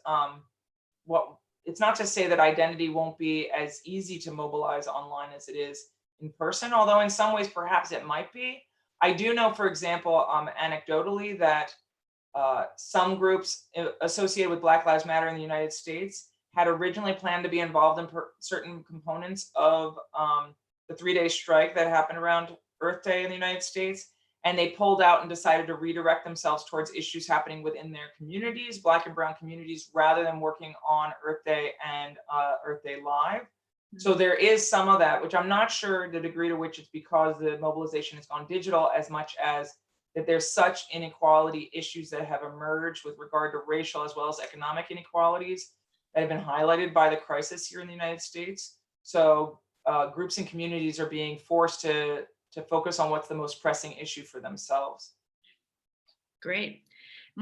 it's not to say that identity won't be as easy to mobilize online as it is in person, although in some ways perhaps it might be. I do know, for example, anecdotally, that some groups associated with Black Lives Matter in the United States had originally planned to be involved in certain components of the 3-day strike that happened around Earth Day in the United States. And they pulled out and decided to redirect themselves towards issues happening within their communities, Black and brown communities, rather than working on Earth Day and Earth Day Live. So there is some of that, which I'm not sure the degree to which it's because the mobilization has gone digital, as much as that there's such inequality issues that have emerged with regard to racial as well as economic inequalities that have been highlighted by the crisis here in the United States. So groups and communities are being forced to focus on what's the most pressing issue for themselves. Great.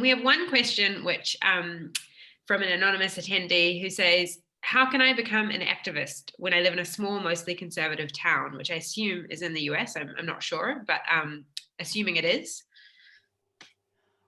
We have one question which from an anonymous attendee who says, how can I become an activist when I live in a small, mostly conservative town, which I assume is in the US? I'm not sure, but assuming it is.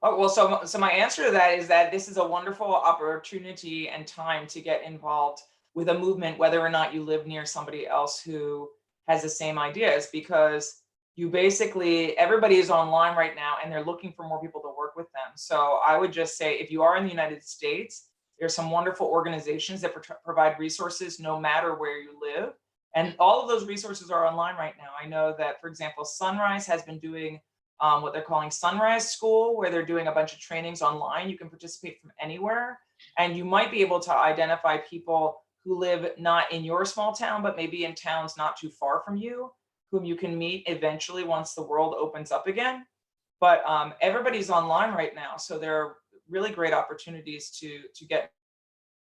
Oh, well, so my answer to that is that this is a wonderful opportunity and time to get involved with a movement, whether or not you live near somebody else who has the same ideas, because you basically, everybody is online right now and they're looking for more people to work with them. So I would just say, if you are in the United States, there's some wonderful organizations that provide resources no matter where you live. And all of those resources are online right now. I know that, for example, Sunrise has been doing what they're calling Sunrise School, where they're doing a bunch of trainings online. You can participate from anywhere, and you might be able to identify people who live not in your small town, but maybe in towns not too far from you, whom you can meet eventually once the world opens up again. But everybody's online right now, so there are really great opportunities to get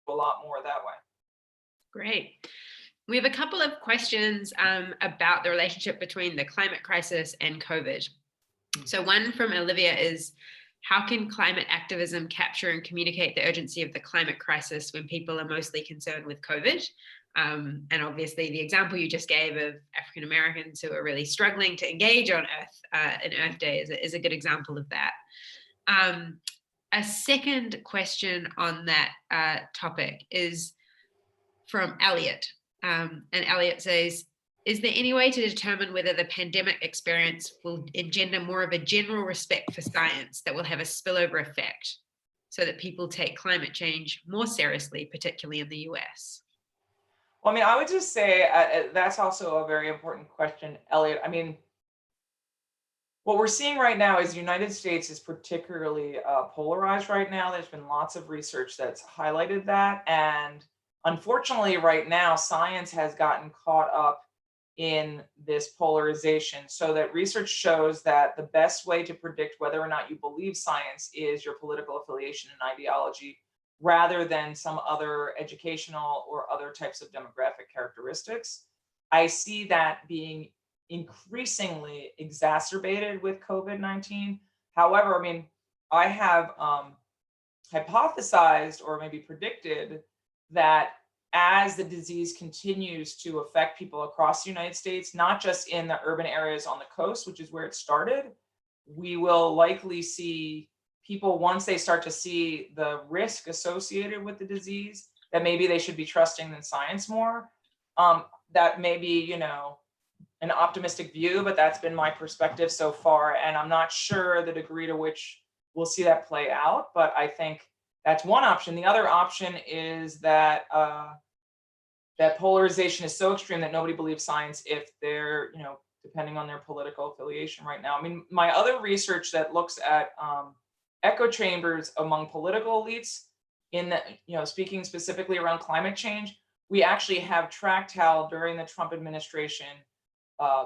a lot more that way. Great. We have a couple of questions about the relationship between the climate crisis and COVID. So one from Olivia is, how can climate activism capture and communicate the urgency of the climate crisis when people are mostly concerned with COVID? And obviously the example you just gave of African Americans who are really struggling to engage on Earth in Earth Day is a good example of that. A second question on that topic is from Elliot. And Elliot says, is there any way to determine whether the pandemic experience will engender more of a general respect for science that will have a spillover effect so that people take climate change more seriously, particularly in the US? Well, I mean, I would just say that's also a very important question, Elliot. I mean, what we're seeing right now is the United States is particularly polarized right now. There's been lots of research that's highlighted that. And unfortunately, right now, science has gotten caught up in this polarization, so that research shows that the best way to predict whether or not you believe science is your political affiliation and ideology, rather than some other educational or other types of demographic characteristics. I see that being increasingly exacerbated with COVID-19. However, I mean, I have hypothesized or maybe predicted that as the disease continues to affect people across the United States, not just in the urban areas on the coast, which is where it started, we will likely see people, once they start to see the risk associated with the disease, that maybe they should be trusting in science more. That may be, you know, an optimistic view, but that's been my perspective so far. And I'm not sure the degree to which we'll see that play out, but I think that's one option. The other option is that that polarization is so extreme that nobody believes science if they're, you know, depending on their political affiliation right now. I mean, my other research that looks at echo chambers among political elites in the, you know, speaking specifically around climate change, we actually have tracked how during the Trump administration,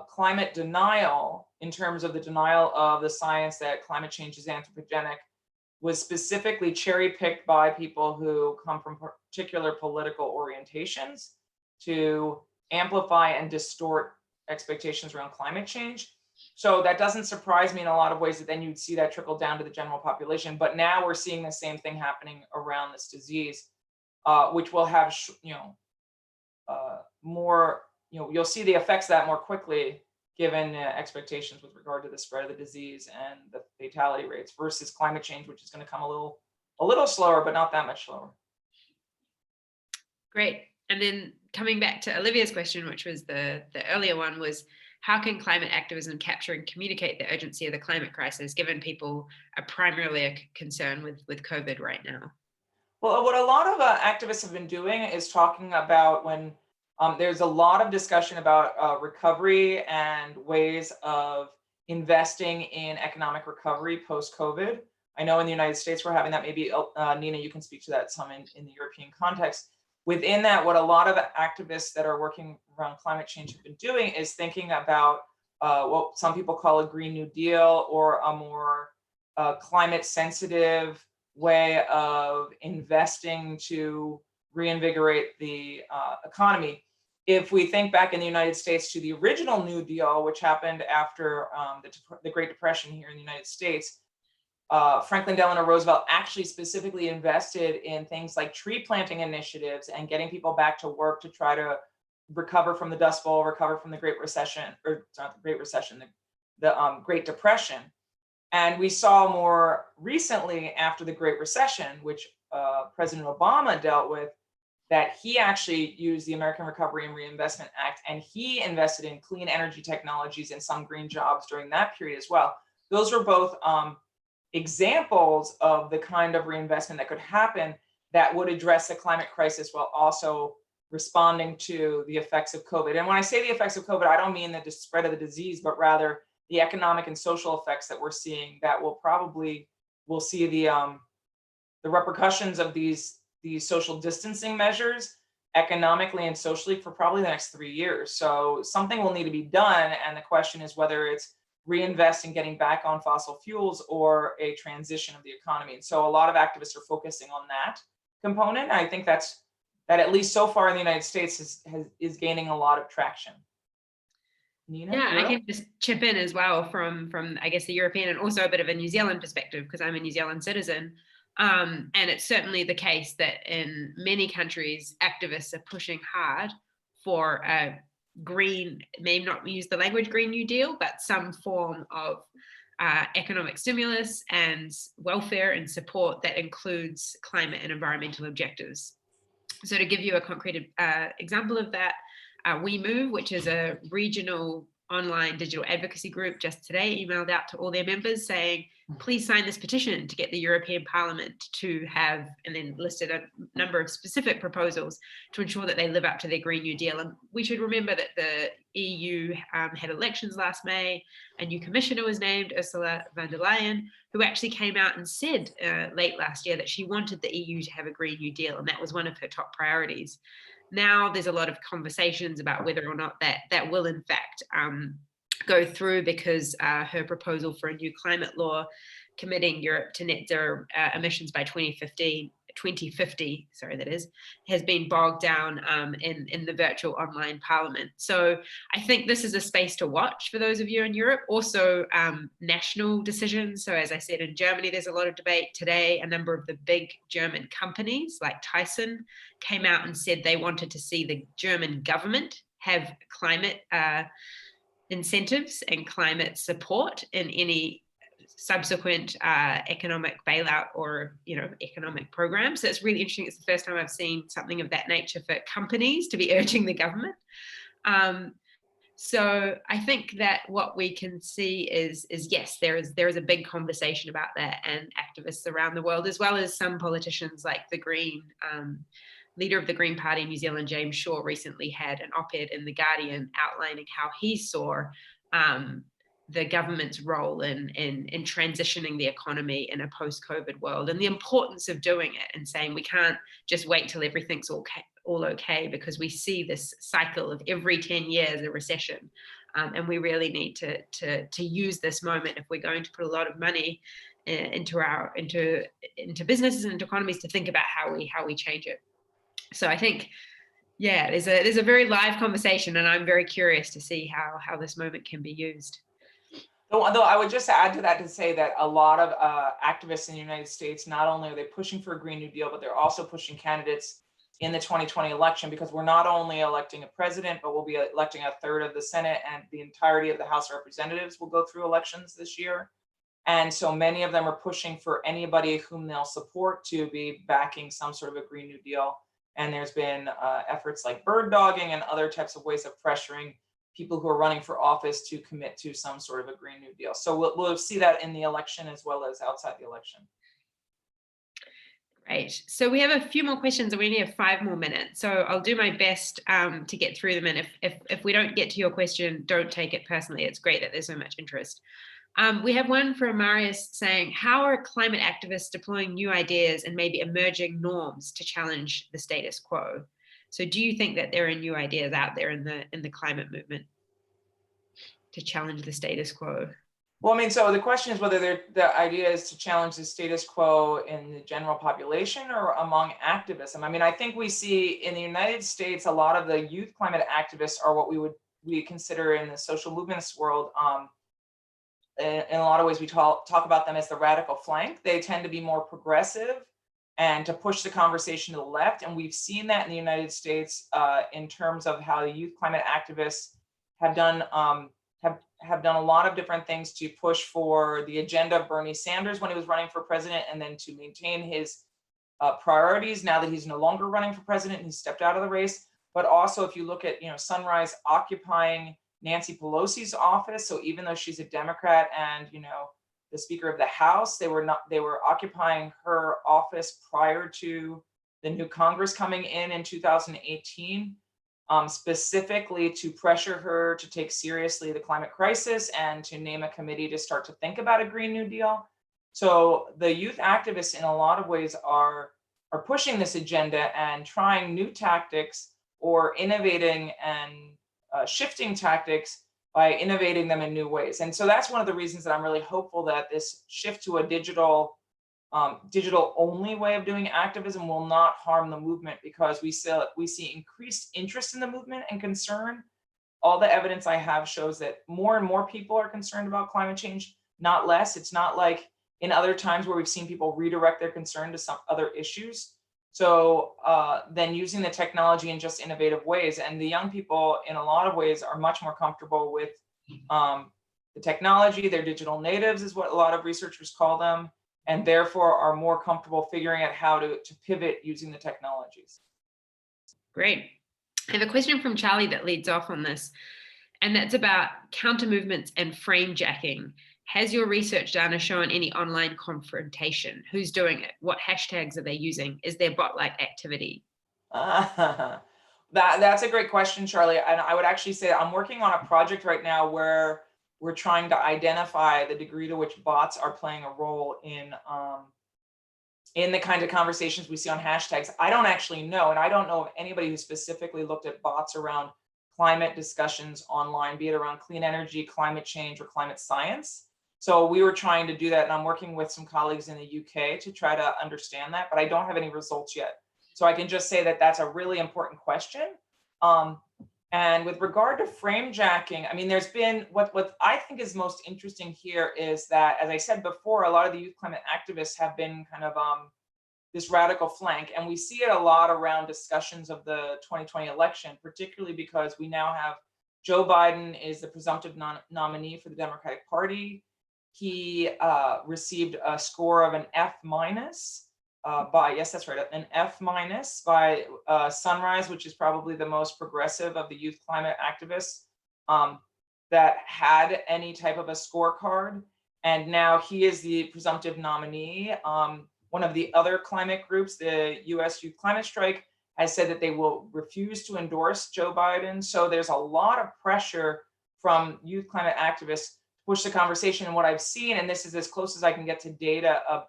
climate denial, in terms of the denial of the science that climate change is anthropogenic, was specifically cherry picked by people who come from particular political orientations to amplify and distort expectations around climate change. So that doesn't surprise me in a lot of ways that then you'd see that trickle down to the general population. But now we're seeing the same thing happening around this disease, which will have, more, you know, you'll see the effects of that more quickly given expectations with regard to the spread of the disease and the fatality rates, versus climate change, which is going to come a little slower, but not that much slower. Great. And then coming back to Olivia's question, which was the earlier one, was how can climate activism capture and communicate the urgency of the climate crisis, given people are primarily concerned with COVID right now? Well, what a lot of activists have been doing is talking about when there's a lot of discussion about recovery and ways of investing in economic recovery post-COVID. I know in the United States we're having that. Maybe Nina, you can speak to that some in the European context. Within that, what a lot of activists that are working around climate change have been doing is thinking about what some people call a Green New Deal, or a more climate sensitive way of investing to reinvigorate the economy. If we think back in the United States to the original New Deal, which happened after the Great Depression here in the United States, Franklin Delano Roosevelt actually specifically invested in things like tree planting initiatives and getting people back to work to try to recover from the Dust Bowl, recover from the Great Recession, or not the Great Recession, the Great Depression. And we saw more recently after the Great Recession, which President Obama dealt with, that he actually used the American Recovery and Reinvestment Act, and he invested in clean energy technologies and some green jobs during that period as well. Those were both examples of the kind of reinvestment that could happen that would address the climate crisis while also responding to the effects of COVID. And when I say the effects of COVID, I don't mean the spread of the disease, but rather the economic and social effects that we're seeing that we'll see the repercussions of these social distancing measures economically and socially for probably the next 3 years. So something will need to be done. And the question is whether it's reinvest in getting back on fossil fuels or a transition of the economy. And so a lot of activists are focusing on that component. I think that at least so far in the United States is gaining a lot of traction. Nina, yeah, I can just chip in as well from I guess the European and also a bit of a New Zealand perspective, because I'm a New Zealand citizen. And it's certainly the case that in many countries, activists are pushing hard for a green, maybe not use the language Green New Deal, but some form of economic stimulus and welfare and support that includes climate and environmental objectives. So to give you a concrete example of that, We Move, which is a regional online digital advocacy group, just today emailed out to all their members saying, please sign this petition to get the European Parliament to have, and then listed a number of specific proposals to ensure that they live up to their Green New Deal. And we should remember that the EU had elections last May. A new commissioner was named, Ursula von der Leyen, who actually came out and said late last year that she wanted the EU to have a Green New Deal, and that was one of her top priorities. Now there's a lot of conversations about whether or not that will in fact go through, because her proposal for a new climate law committing Europe to net zero emissions by 2050, has been bogged down in the virtual online parliament. So I think this is a space to watch for those of you in Europe. Also national decisions. So as I said, in Germany, there's a lot of debate today. A number of the big German companies like Tyson came out and said they wanted to see the German government have climate incentives and climate support in any subsequent economic bailout or economic program. So it's really interesting. It's the first time I've seen something of that nature for companies to be urging the government. So I think that what we can see is yes, there is a big conversation about that, and activists around the world, as well as some politicians like the Green leader of the Green Party in New Zealand, James Shaw, recently had an op-ed in The Guardian outlining how he saw the government's role in transitioning the economy in a post-COVID world, and the importance of doing it, and saying we can't just wait till everything's all okay, because we see this cycle of every 10 years a recession, and we really need to use this moment if we're going to put a lot of money into businesses and into economies, to think about how we change it. So I think, yeah, there's a very live conversation, and I'm very curious to see how this moment can be used. Though I would just add to that to say that a lot of activists in the United States, not only are they pushing for a Green New Deal, but they're also pushing candidates in the 2020 election, because we're not only electing a president, but we'll be electing a third of the Senate, and the entirety of the House of Representatives will go through elections this year. And so many of them are pushing for anybody whom they'll support to be backing some sort of a Green New Deal. And there's been efforts like bird dogging and other types of ways of pressuring people who are running for office to commit to some sort of a Green New Deal. So we'll see that in the election as well as outside the election. Great. So we have a few more questions, and we only have 5 more minutes. So I'll do my best to get through them. And if we don't get to your question, don't take it personally. It's great that there's so much interest. We have one from Marius saying, how are climate activists deploying new ideas and maybe emerging norms to challenge the status quo? So do you think that there are new ideas out there in the climate movement to challenge the status quo? Well, I mean, so the question is whether the idea is to challenge the status quo in the general population or among activism. I mean, I think we see in the United States, a lot of the youth climate activists are what we consider in the social movements world, in a lot of ways, we talk about them as the radical flank. They tend to be more progressive and to push the conversation to the left. And we've seen that in the United States in terms of how the youth climate activists have done have done a lot of different things to push for the agenda of Bernie Sanders when he was running for president, and then to maintain his priorities now that he's no longer running for president and he stepped out of the race. But also, if you look at Sunrise occupying Nancy Pelosi's office, so even though she's a Democrat and the Speaker of the House, they were occupying her office prior to the new Congress coming in 2018, specifically to pressure her to take seriously the climate crisis and to name a committee to start to think about a Green New Deal. So the youth activists in a lot of ways are pushing this agenda and trying new tactics or innovating and shifting tactics by innovating them in new ways. And so that's one of the reasons that I'm really hopeful that this shift to a digital only way of doing activism will not harm the movement, because we see increased interest in the movement and concern. All the evidence I have shows that more and more people are concerned about climate change, not less. It's not like in other times where we've seen people redirect their concern to some other issues. So then using the technology in just innovative ways. And the young people in a lot of ways are much more comfortable with the technology. They're digital natives is what a lot of researchers call them, and therefore are more comfortable figuring out how to pivot using the technologies. Great. I have a question from Charlie that leads off on this, and that's about counter movements and framejacking. Has your research, Dana, shown any online confrontation? Who's doing it? What hashtags are they using? Is there bot-like activity? That's a great question, Charlie. And I would actually say I'm working on a project right now where we're trying to identify the degree to which bots are playing a role in the kind of conversations we see on hashtags. I don't actually know, and I don't know of anybody who specifically looked at bots around climate discussions online, be it around clean energy, climate change, or climate science. So we were trying to do that, and I'm working with some colleagues in the UK to try to understand that, but I don't have any results yet. So I can just say that that's a really important question. And with regard to framejacking, I mean, there's been, what I think is most interesting here is that, as I said before, a lot of the youth climate activists have been kind of this radical flank, and we see it a lot around discussions of the 2020 election, particularly because we now have Joe Biden is the presumptive nominee for the Democratic Party. He received a score of an F minus yes, that's right, an F minus by Sunrise, which is probably the most progressive of the youth climate activists that had any type of a scorecard. And now he is the presumptive nominee. One of the other climate groups, the US Youth Climate Strike, has said that they will refuse to endorse Joe Biden. So there's a lot of pressure from youth climate activists to push the conversation. And what I've seen, and this is as close as I can get to data of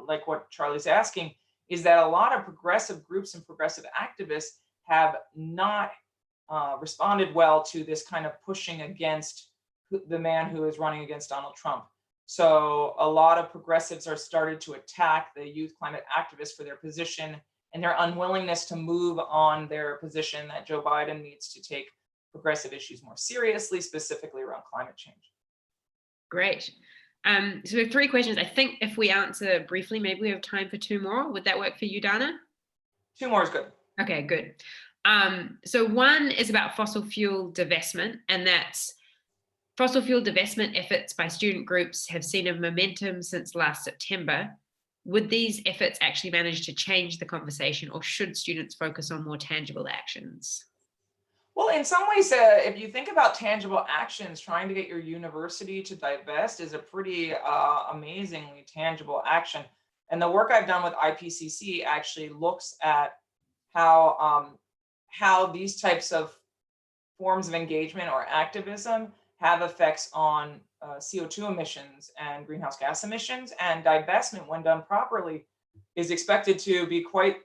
like what Charlie's asking, is that a lot of progressive groups and progressive activists have not responded well to this kind of pushing against the man who is running against Donald Trump. So a lot of progressives are started to attack the youth climate activists for their position and their unwillingness to move on their position that Joe Biden needs to take progressive issues more seriously, specifically around climate change. Great. So we have 3 questions. I think if we answer briefly, maybe we have time for 2 more. Would that work for you, Dana? 2 more is good. Okay, good. So one is about fossil fuel divestment, and that's fossil fuel divestment efforts by student groups have seen a momentum since last September. Would these efforts actually manage to change the conversation, or should students focus on more tangible actions? Well, in some ways, if you think about tangible actions, trying to get your university to divest is a pretty amazingly tangible action. And the work I've done with IPCC actually looks at how these types of forms of engagement or activism have effects on CO2 emissions and greenhouse gas emissions. And divestment, when done properly, is expected to be quite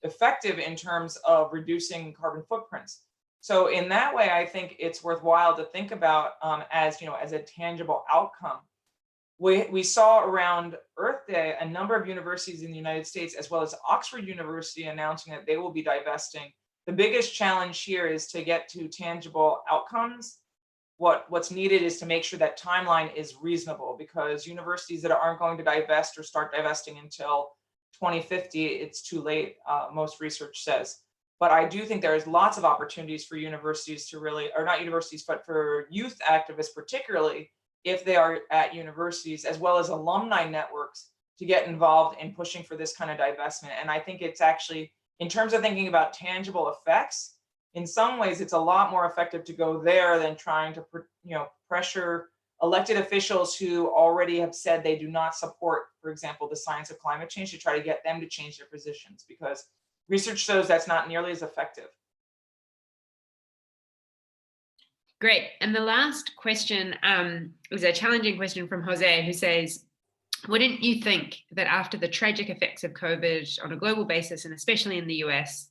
effective in terms of reducing carbon footprints. So in that way, I think it's worthwhile to think about as a tangible outcome. We saw around Earth Day a number of universities in the United States, as well as Oxford University, announcing that they will be divesting. The biggest challenge here is to get to tangible outcomes what's needed is to make sure that timeline is reasonable, because universities that aren't going to divest or start divesting until 2050, it's too late, most research says. But I do think there's lots of opportunities for universities to really, or not universities, but for youth activists, particularly if they are at universities, as well as alumni networks, to get involved in pushing for this kind of divestment. And I think it's actually, in terms of thinking about tangible effects, in some ways, it's a lot more effective to go there than trying to, pressure elected officials who already have said they do not support, for example, the science of climate change, to try to get them to change their positions, because research shows that's not nearly as effective. Great. And the last question was a challenging question from Jose, who says, wouldn't you think that after the tragic effects of COVID on a global basis, and especially in the US,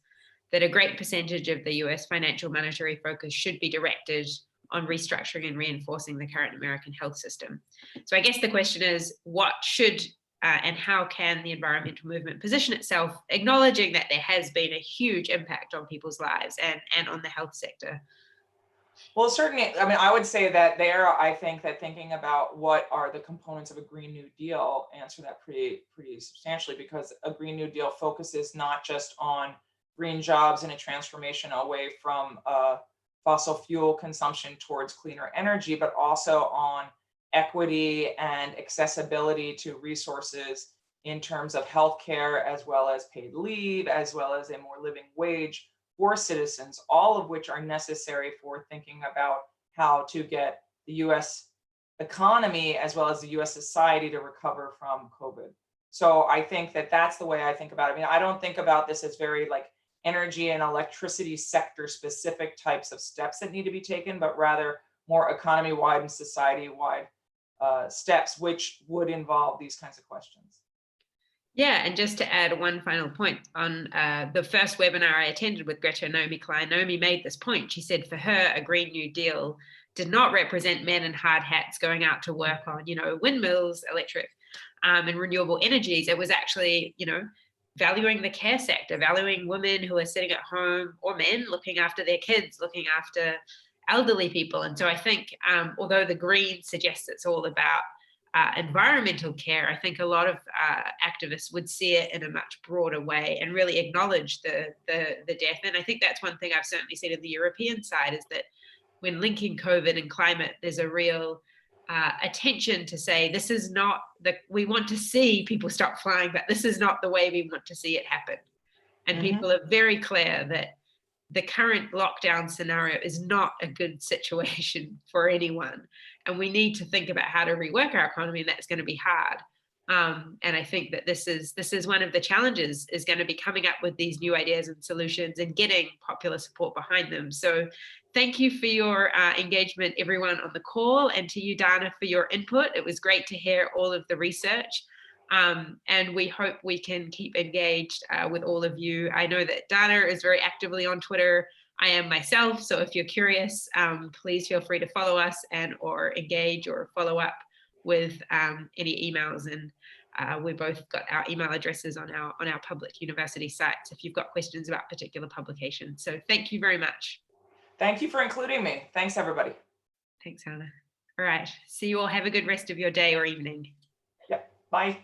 that a great percentage of the US financial monetary focus should be directed on restructuring and reinforcing the current American health system? So I guess the question is, what should and how can the environmental movement position itself, acknowledging that there has been a huge impact on people's lives and on the health sector? Well, certainly, I mean, I would say that I think that thinking about what are the components of a Green New Deal answer that pretty substantially, because a Green New Deal focuses not just on green jobs and a transformation away from fossil fuel consumption towards cleaner energy, but also on equity and accessibility to resources in terms of healthcare, as well as paid leave, as well as a more living wage for citizens, all of which are necessary for thinking about how to get the US economy as well as the US society to recover from COVID. So I think that that's the way I think about it. I mean, I don't think about this as very like energy and electricity sector specific types of steps that need to be taken, but rather more economy-wide and society-wide steps, which would involve these kinds of questions. Yeah, and just to add one final point, on the first webinar I attended with Greta and Naomi Klein, Naomi made this point. She said for her, a Green New Deal did not represent men in hard hats going out to work on, windmills, electric, and renewable energies. It was actually, valuing the care sector, valuing women who are sitting at home, or men looking after their kids, looking after elderly people. And so I think, although the Green suggests it's all about environmental care, I think a lot of activists would see it in a much broader way and really acknowledge the death. And I think that's one thing I've certainly seen in the European side, is that when linking COVID and climate, there's a real attention to say, this is not we want to see people stop flying, but this is not the way we want to see it happen. And people are very clear that the current lockdown scenario is not a good situation for anyone. And we need to think about how to rework our economy, and that's going to be hard. And I think that this is one of the challenges, is going to be coming up with these new ideas and solutions and getting popular support behind them. So thank you for your engagement, everyone on the call, and to you, Dana, for your input. It was great to hear all of the research. And we hope we can keep engaged with all of you. I know that Dana is very actively on Twitter. I am myself. So if you're curious, please feel free to follow us or engage or follow up with any emails. And we both got our email addresses on our public university sites if you've got questions about particular publications. So thank you very much. Thank you for including me. Thanks, everybody. Thanks, Hannah. All right. See you all. Have a good rest of your day or evening. Yep. Bye.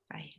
Bye.